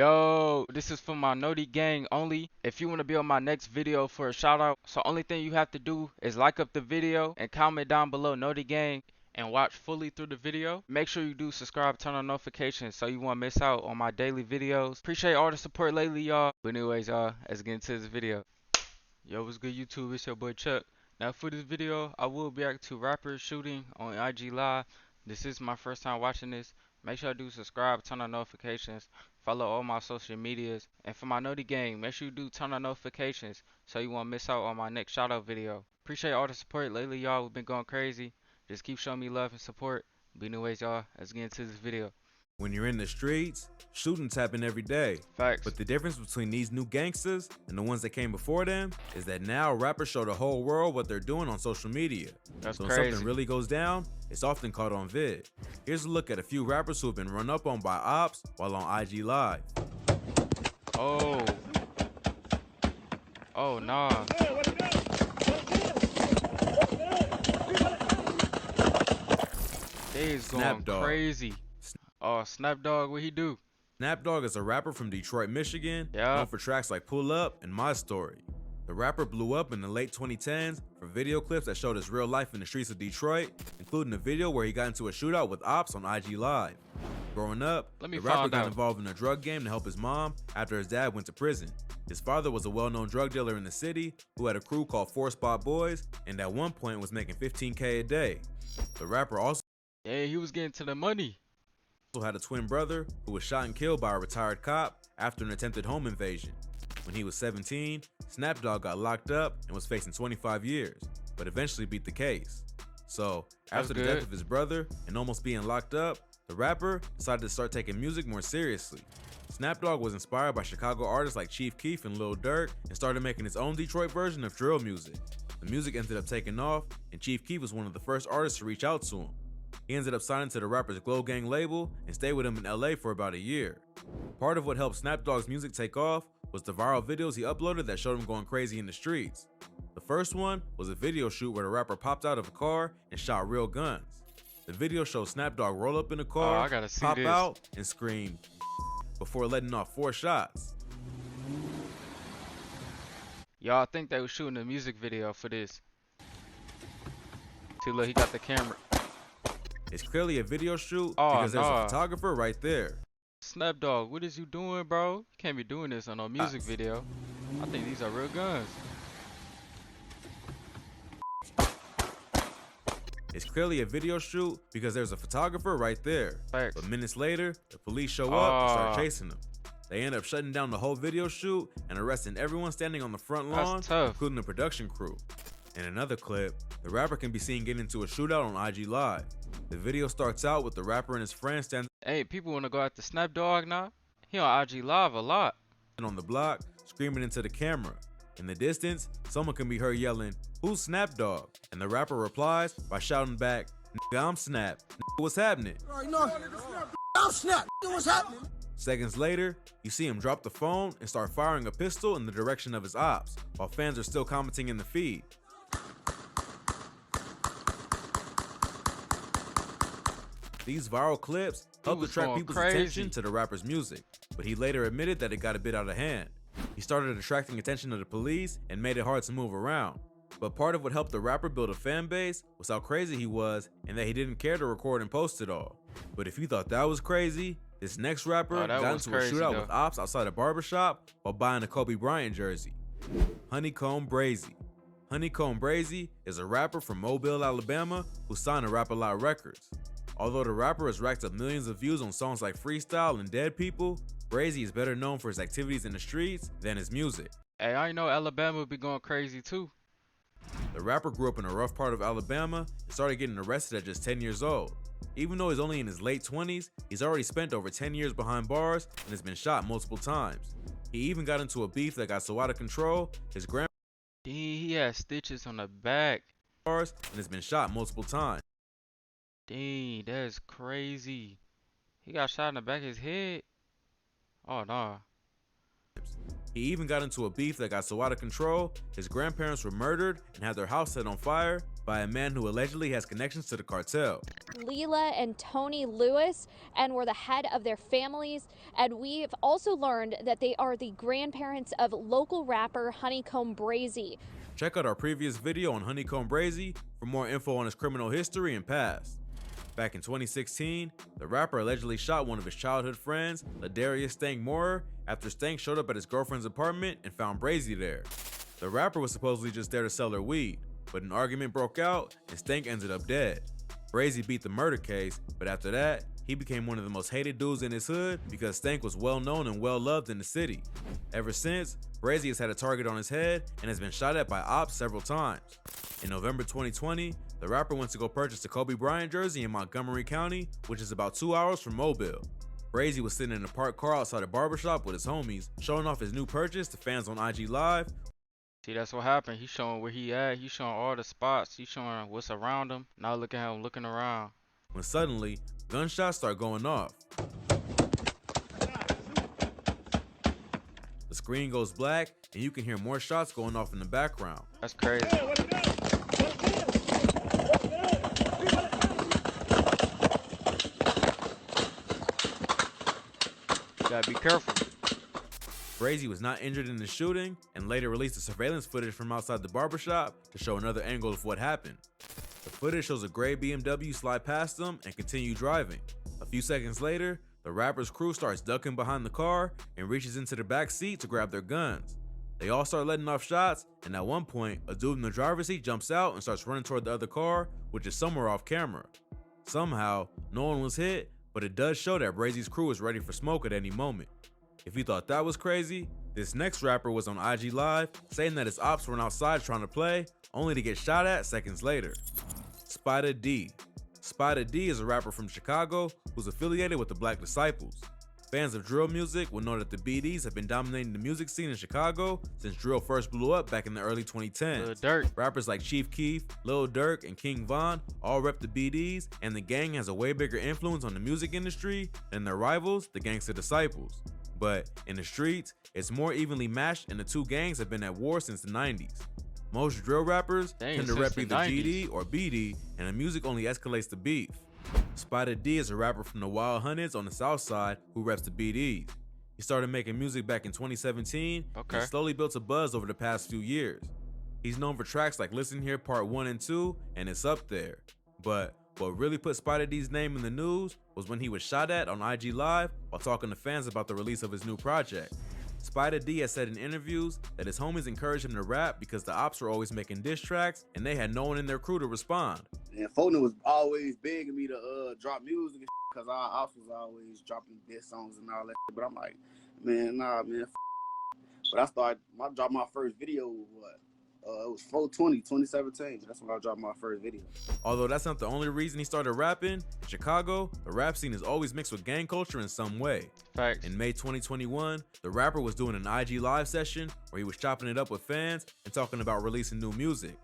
Yo, this is for my Noti gang only. If you want to be on my next video for a shout out, so only thing you have to do is like up the video and comment down below Noti gang and watch fully through the video. Make sure you do subscribe, turn on notifications so you won't miss out on my daily videos. Appreciate all the support lately, y'all. But anyways, y'all, let's get into this video. Yo, what's good YouTube? It's your boy Chuck. Now for this video, I will react to rappers shooting on IG Live. This is my first time watching this. Make sure you do subscribe, turn on notifications, follow all my social medias, and for my Noti gang, make sure you do turn on notifications so you won't miss out on my next shout out video. Appreciate all the support lately, y'all. We've been going crazy. Just keep showing me love and support. But anyways, y'all, let's get into this video. When you're in the streets, shootings happen every day. Facts. But the difference between these new gangsters and the ones that came before them is that now rappers show the whole world what they're doing on social media. That's so crazy. when something really goes down, it's often caught on vid. Here's a look at a few rappers who have been run up on by ops while on IG Live. Oh. Oh, nah. They is going Snapdog. crazy. Oh, Snapdog, what he do? Snapdog is a rapper from Detroit, Michigan, Yeah. known for tracks like Pull Up and My Story. The rapper blew up in the late 2010s for video clips that showed his real life in the streets of Detroit, including a video where he got into a shootout with ops on IG Live. Growing up, Let me the rapper find got out. involved in a drug game to help his mom after his dad went to prison. His father was a well-known drug dealer in the city who had a crew called Four Spot Boys and at one point was making $15K a day. The rapper also Yeah, he was getting to the money. had a twin brother who was shot and killed by a retired cop after an attempted home invasion. When he was 17, Snapdog got locked up and was facing 25 years, but eventually beat the case. So, after the good. death of his brother and almost being locked up, the rapper decided to start taking music more seriously. Snapdog was inspired by Chicago artists like Chief Keef and Lil Durk and started making his own Detroit version of drill music. The music ended up taking off, and Chief Keef was one of the first artists to reach out to him. He ended up signing to the rapper's Glow Gang label and stayed with him in LA for about a year. Part of what helped Snapdog's music take off was the viral videos he uploaded that showed him going crazy in the streets. The first one was a video shoot where the rapper popped out of a car and shot real guns. The video shows Snapdog roll up in a car, I gotta see pop this. out, and scream before letting off 4 shots. Y'all think they was shooting a music video for this. See, look, he got the camera. It's clearly a video shoot Oh, because there's nah. a photographer right there. Snapdog, what is you doing, bro? You can't be doing this on no music video. I think these are real guns. It's clearly a video shoot because there's a photographer right there. Facts. But minutes later, the police show up and start Ah. chasing them. They end up shutting down the whole video shoot and arresting everyone standing on the front lawn, That's tough. including the production crew. In another clip, the rapper can be seen getting into a shootout on IG Live. The video starts out with the rapper and his friend standing Hey, people want to go after Snapdog now? He on IG Live a lot. on the block, screaming into the camera. In the distance, someone can be heard yelling, "Who's Snapdog?" And the rapper replies by shouting back, "Nigga, I'm Snap. Nigga, what's happening?" Alright, no. I'm Snap. What's happening? Seconds later, you see him drop the phone and start firing a pistol in the direction of his ops, while fans are still commenting in the feed. These viral clips helped was attract going people's crazy. attention to the rapper's music, but he later admitted that it got a bit out of hand. He started attracting attention to the police and made it hard to move around. But part of what helped the rapper build a fan base was how crazy he was and that he didn't care to record and post it all. But if you thought that was crazy, this next rapper Oh, that got was into a crazy, shootout though. with ops outside a barbershop while buying a Kobe Bryant jersey. Honeycomb Brazy. Honeycomb Brazy is a rapper from Mobile, Alabama who signed to Rap A Lot Records. Although the rapper has racked up millions of views on songs like Freestyle and Dead People, Brazy is better known for his activities in the streets than his music. Hey, I know Alabama would be going crazy too. The rapper grew up in a rough part of Alabama and started getting arrested at just 10 years old. Even though he's only in his late 20s, he's already spent over 10 years behind bars and has been shot multiple times. He even got into a beef that got so out of control, his grandpa Dang, he had stitches on the back. and has been shot multiple times. Dang, that's crazy. He got shot in the back of his head. Oh, nah. He even got into a beef that got so out of control, his grandparents were murdered and had their house set on fire, by a man who allegedly has connections to the cartel. Leela and Tony Lewis, and were the head of their families. And we've also learned that they are the grandparents of local rapper Honeycomb Brazy. Check out our previous video on Honeycomb Brazy for more info on his criminal history and past. Back in 2016, the rapper allegedly shot one of his childhood friends, Ladarius Stank Moorer, after Stank showed up at his girlfriend's apartment and found Brazy there. The rapper was supposedly just there to sell her weed, but an argument broke out and Stank ended up dead. Brazy beat the murder case, but after that, he became one of the most hated dudes in his hood because Stank was well known and well loved in the city. Ever since, Brazy has had a target on his head and has been shot at by ops several times. In November 2020, the rapper went to go purchase a Kobe Bryant jersey in Montgomery County, which is about 2 hours from Mobile. Brazy was sitting in a parked car outside a barbershop with his homies, showing off his new purchase to fans on IG Live. See, that's what happened. He's showing where he at. He's showing all the spots. He's showing what's around him. Now look at him looking around. When suddenly, gunshots start going off. The screen goes black, and you can hear more shots going off in the background. That's crazy. You gotta be careful. Brazy was not injured in the shooting and later released the surveillance footage from outside the barbershop to show another angle of what happened. The footage shows a gray BMW slide past them and continue driving. A few seconds later, the rapper's crew starts ducking behind the car and reaches into the back seat to grab their guns. They all start letting off shots, and at one point, a dude in the driver's seat jumps out and starts running toward the other car, which is somewhere off camera. Somehow, no one was hit, but it does show that Brazy's crew is ready for smoke at any moment. If you thought that was crazy, this next rapper was on IG Live saying that his ops were outside trying to play, only to get shot at seconds later. Spider D. Spider D is a rapper from Chicago who's affiliated with the Black Disciples. Fans of drill music will know that the BDs have been dominating the music scene in Chicago since drill first blew up back in the early 2010s. Lil Durk. Rappers like Chief Keef, Lil Durk, and King Von all rep the BDs, and the gang has a way bigger influence on the music industry than their rivals, the Gangsta Disciples. But in the streets, it's more evenly matched, and the two gangs have been at war since the 90s. Most drill rappers tend to rep either GD or BD, and the music only escalates the beef. Spider D is a rapper from the Wild Hunteds on the south side who reps the BDs. He started making music back in 2017 and slowly built a buzz over the past few years. He's known for tracks like Listen Here Part 1 and 2, and it's up there. But what really put Spider D's name in the news was when he was shot at on IG Live while talking to fans about the release of his new project. Spider D has said in interviews that his homies encouraged him to rap because the ops were always making diss tracks and they had no one in their crew to respond. And Foden was always begging me to drop music and because our ops was always dropping diss songs and all that. But I'm like, man, nah, man. But I dropped my first video, it was 4/20, 2017. That's when I dropped my first video. Although that's not the only reason he started rapping, in Chicago, the rap scene is always mixed with gang culture in some way. Facts. In May 2021, the rapper was doing an IG Live session where he was chopping it up with fans and talking about releasing new music.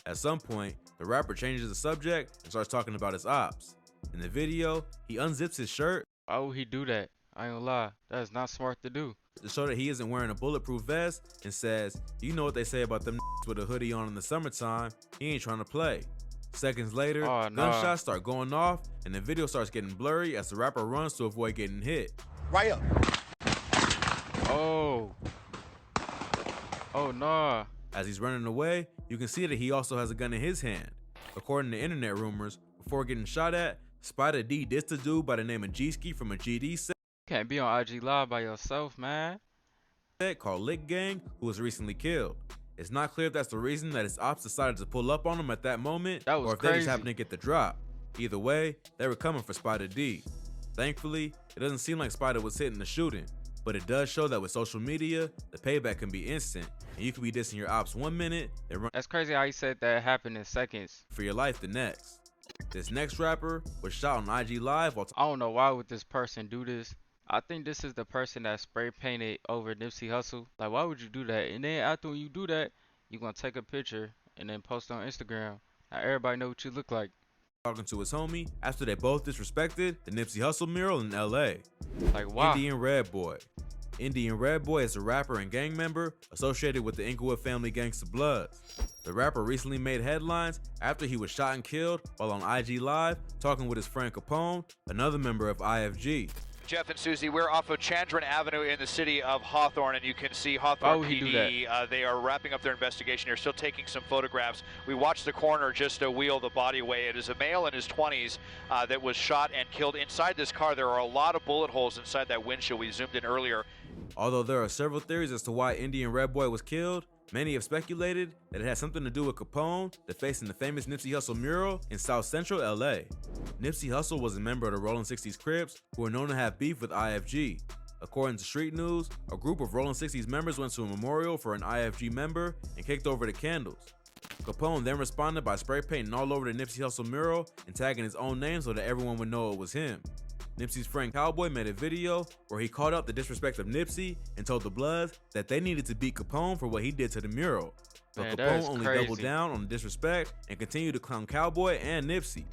At some point, the rapper changes the subject and starts talking about his ops. In the video, he unzips his shirt. Why would he do that? I ain't gonna lie. That is not smart to do. To show that he isn't wearing a bulletproof vest and says, you know what they say about them with a hoodie on in the summertime, he ain't trying to play. Seconds later, gunshots start going off and the video starts getting blurry as the rapper runs to avoid getting hit. Right up. Oh nah. As he's running away, you can see that he also has a gun in his hand. According to internet rumors, before getting shot at, Spider D dissed a dude by the name of G-Ski from a GD set. Can't be on IG Live by yourself, man. Called Lick Gang, who was recently killed. It's not clear if that's the reason that his ops decided to pull up on him at that moment, or if they just happened to get the drop. Either way, they were coming for Spider D. Thankfully, it doesn't seem like Spider was hitting the shooting, but it does show that with social media, the payback can be instant, and you could be dissing your ops 1 minute and run. That's crazy how he said that happened in seconds. For your life the next. This next rapper was shot on IG Live while I don't know why would this person do this. I think this is the person that spray painted over Nipsey Hussle. Like, why would you do that? And then after you do that, you're gonna take a picture and then post on Instagram. Now everybody know what you look like. Talking to his homie after they both disrespected the Nipsey Hussle mural in LA. Like, why? Indian Red Boy. Indian Red Boy is a rapper and gang member associated with the Inglewood family Gangsta Bloods. The rapper recently made headlines after he was shot and killed while on IG Live talking with his friend Capone, another member of IFG. Jeff and Susie, we're off of Chandran Avenue in the city of Hawthorne, and you can see Hawthorne PD. They are wrapping up their investigation. They're still taking some photographs. We watched the coroner just wheel the body away. It is a male in his 20s that was shot and killed inside this car. There are a lot of bullet holes inside that windshield. We zoomed in earlier. Although there are several theories as to why Indian Red Boy was killed, many have speculated that it had something to do with Capone defacing the famous Nipsey Hussle mural in South Central LA. Nipsey Hussle was a member of the Rolling 60s Crips who were known to have beef with IFG. According to Street News, a group of Rolling 60s members went to a memorial for an IFG member and kicked over the candles. Capone then responded by spray painting all over the Nipsey Hussle mural and tagging his own name so that everyone would know it was him. Nipsey's friend Cowboy made a video where he called out the disrespect of Nipsey and told the Bloods that they needed to beat Capone for what he did to the mural. But Man, Capone only doubled down on the disrespect and continued to clown Cowboy and Nipsey.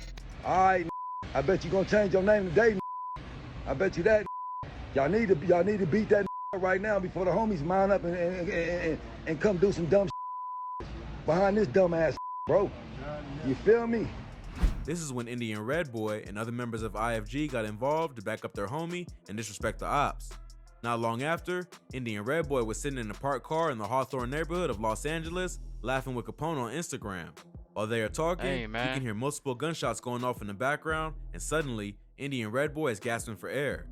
Alright, I bet you gonna change your name today. I bet you that. Y'all need to beat that right now before the homies mount up and come do some dumb behind this dumb ass, bro. You feel me? This is when Indian Red Boy and other members of IFG got involved to back up their homie and disrespect the ops. Not long after, Indian Red Boy was sitting in a parked car in the Hawthorne neighborhood of Los Angeles, laughing with Capone on Instagram. While they are talking, you can hear multiple gunshots going off in the background, and suddenly, Indian Red Boy is gasping for air.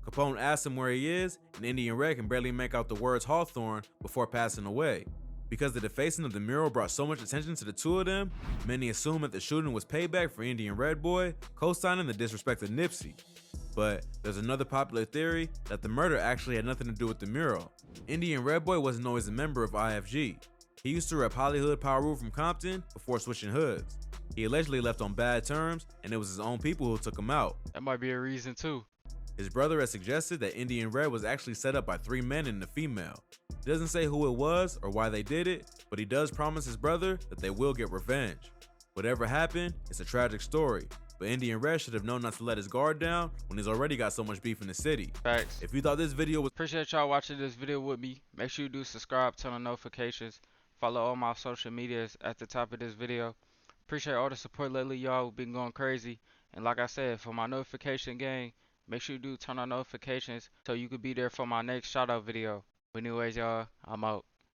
Capone asks him where he is, and Indian Red can barely make out the words Hawthorne before passing away. Because the defacing of the mural brought so much attention to the two of them, many assume that the shooting was payback for Indian Red Boy, co-signing the disrespect of Nipsey. But there's another popular theory that the murder actually had nothing to do with the mural. Indian Red Boy wasn't always a member of IFG. He used to rep Hollywood Power Rule from Compton before switching hoods. He allegedly left on bad terms, and it was his own people who took him out. That might be a reason too. His brother has suggested that Indian Red was actually set up by 3 men and a female. He doesn't say who it was or why they did it, but he does promise his brother that they will get revenge. Whatever happened, it's a tragic story, but Indian Red should have known not to let his guard down when he's already got so much beef in the city. Facts. If you thought this video was... Appreciate y'all watching this video with me. Make sure you do subscribe, turn on notifications, follow all my social medias at the top of this video. Appreciate all the support lately, y'all. We've been going crazy. And like I said, for my notification gang, make sure you do turn on notifications so you could be there for my next shout out video. But anyways, y'all, I'm out.